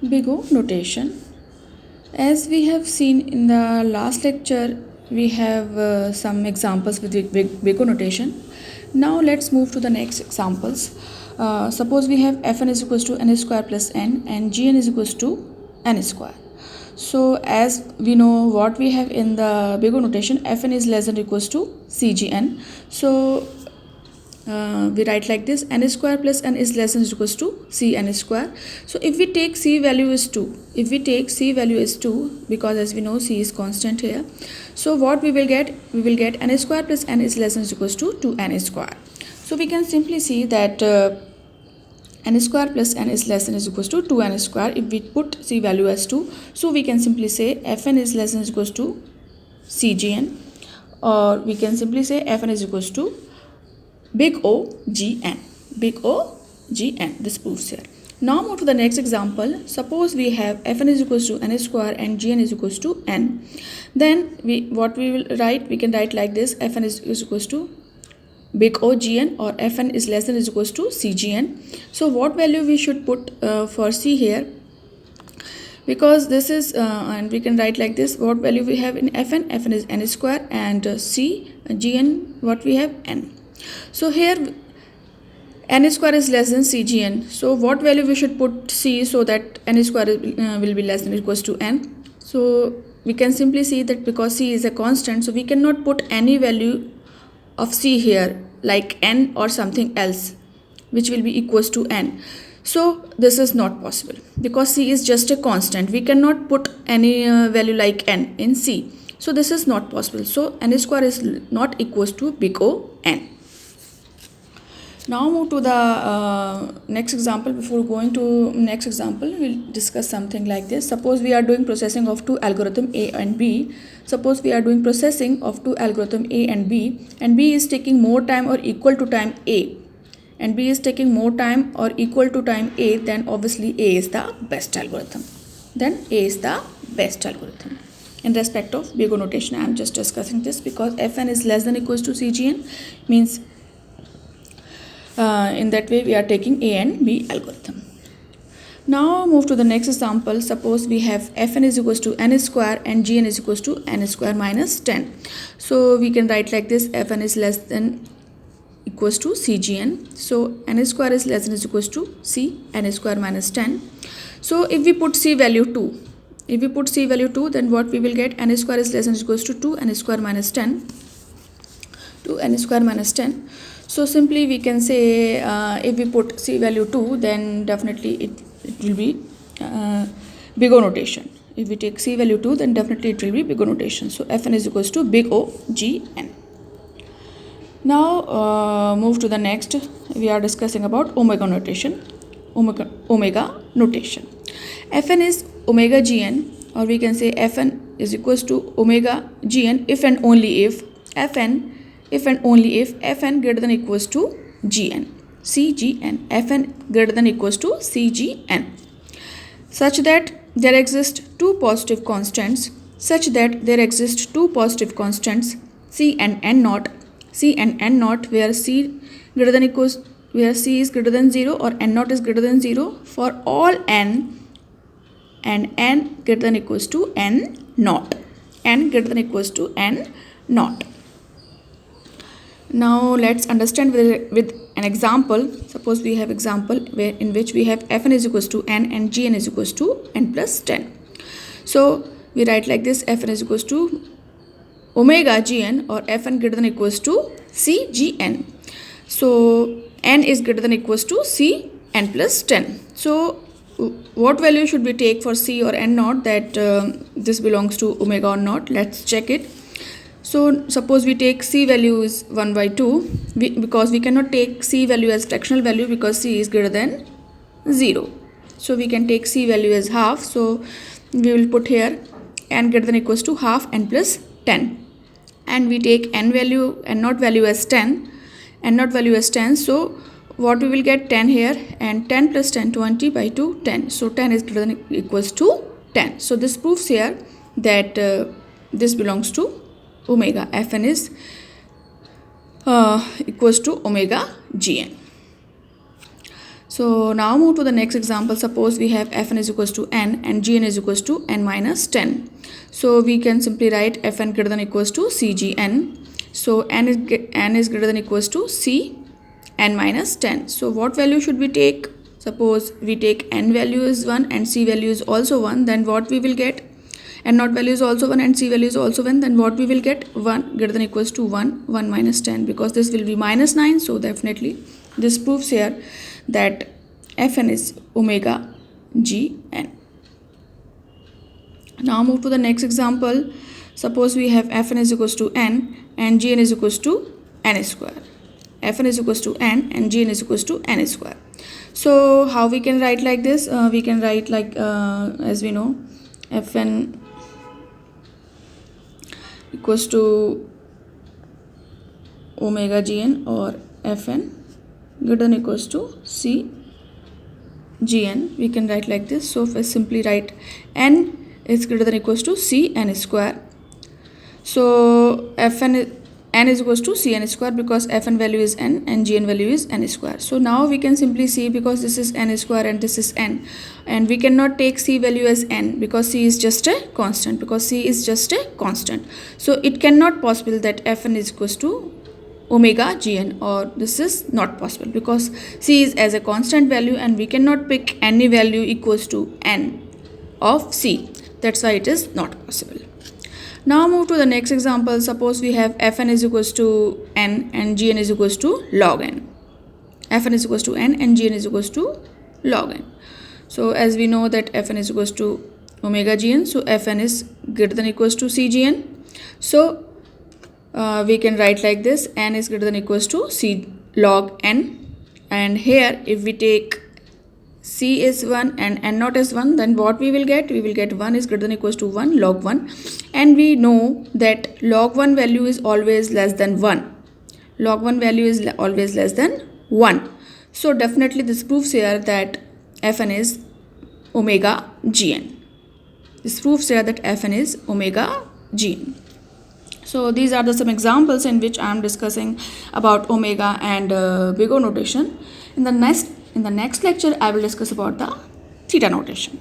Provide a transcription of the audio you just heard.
Big O notation. As we have seen in the last lecture, we have some examples with big O notation. Now let's move to the next examples. Suppose we have Fn is equals to n square plus n and Gn is equals to n square. So as we know what we have in the big O notation, Fn is less than or equals to Cgn. So we write like this: n square plus n is less than or equals to cn square. So if we take c value is 2, because as we know c is constant here, so what we will get n square plus n is less than or equals to 2n square. So we can simply see that n square plus n is less than or equals to 2n square. If we put c value as 2, so we can simply say fn is less than or equals to cgn, or we can simply say fn is equals to big O Gn. This proves here. Now move to the next example. Suppose we have Fn is equals to n square and Gn is equals to n. Then we can write like this: Fn is equals to big O Gn, or Fn is less than or equals to Cgn. So what value we should put for C here? Because this is and we can write like this: what value we have in Fn? Fn is n square, and C Gn, what we have, n. So here n square is less than Cgn. So what value we should put C so that n square will be less than or equals to n? So we can simply see that because C is a constant, so we cannot put any value of C here like n or something else which will be equals to n. So this is not possible because C is just a constant. We cannot put any value like n in C. So this is not possible. So n square is not equals to big O n. Now move to the next example. Before going to next example, we'll discuss something like this. Suppose we are doing processing of two algorithm A and B. Suppose we are doing processing of two algorithm A and B is taking more time or equal to time A, and B is taking more time or equal to time A, then obviously A is the best algorithm. In respect of big O notation, I am just discussing this because Fn is less than or equals to Cgn, means in that way we are taking A and B algorithm. Now move to the next example. Suppose we have Fn is equals to n square and Gn is equals to n square minus 10. So we can write like this: Fn is less than equals to Cgn. So n square is less than equals to C n square minus 10. So if we put C value 2, then what we will get? N square is less than equals to 2 n square minus 10. So simply we can say if we put C value 2, then definitely it will be big O notation. If we take C value 2, then definitely it will be big O notation. So Fn is equals to big O Gn. Now move to the next. We are discussing about omega notation. Fn is omega Gn, or we can say Fn is equals to omega Gn if and only if Fn greater than equals to Gn, Cgn. Fn greater than equals to Cgn, such that there exist two positive constants, C and n naught, where C is greater than 0 or n naught is greater than 0 for all n, and n greater than equals to n naught. Now let's understand with an example. Suppose we have example in which we have Fn is equals to n and Gn is equals to n plus 10. So we write like this: Fn is equals to omega Gn, or Fn greater than equals to Cgn. So n is greater than equals to C n plus 10. So what value should we take for C or n naught, that this belongs to omega or not? Let's check it. So suppose we take C value is 1 by 2, because we cannot take C value as fractional value because C is greater than 0. So we can take C value as half. So we will put here n greater than equals to half n plus 10. And we take n naught value as 10. So what we will get? 10 here, and 10 plus 10, 20 by 2, 10. So 10 is greater than equals to 10. So this proves here that this belongs to omega. Fn is equals to omega Gn. So now move to the next example. Suppose we have fn is equals to n and gn is equals to n minus 10. So we can simply write fn greater than equals to cgn. So n is greater than equals to c n minus 10. So what value should we take? Suppose we take n value is 1 and c value is also 1, then what we will get? N naught value is also 1 and c value is also 1, then what we will get? 1 greater than equals to 1 minus 10, because this will be minus 9. So definitely this proves here that fn is omega gn. Now move to the next example. Suppose we have fn is equals to n and gn is equals to n square. Fn is equals to n and gn is equals to n square. So how we can write like this? We can write like as we know, fn equals to omega gn, or fn greater than equals to c gn. We can write like this. So if I simply write n is greater than equals to c n square. So n is equals to c n square, because fn value is n and gn value is n square. So now we can simply see, because this is n square and this is n, and we cannot take c value as n because c is just a constant, so it cannot possible that fn is equals to omega gn, or this is not possible because c is as a constant value and we cannot pick any value equals to n of c. That's why it is not possible. Now move to the next example. Suppose we have fn is equals to n and gn is equals to log n. Fn is equals to n and gn is equals to log n. So as we know that fn is equals to omega gn, so fn is greater than equals to cgn. So we can write like this: n is greater than equals to c log n. And here if we take c is 1 and n naught is 1, then what we will get? We will get 1 is greater than equals to 1 log 1. And we know that log 1 value is always less than 1. Log 1 value is always less than 1. So definitely this proves here that fn is omega gn. This proves here that fn is omega gn. So these are some examples in which I am discussing about omega and big O notation. In the next lecture, I will discuss about the theta notation.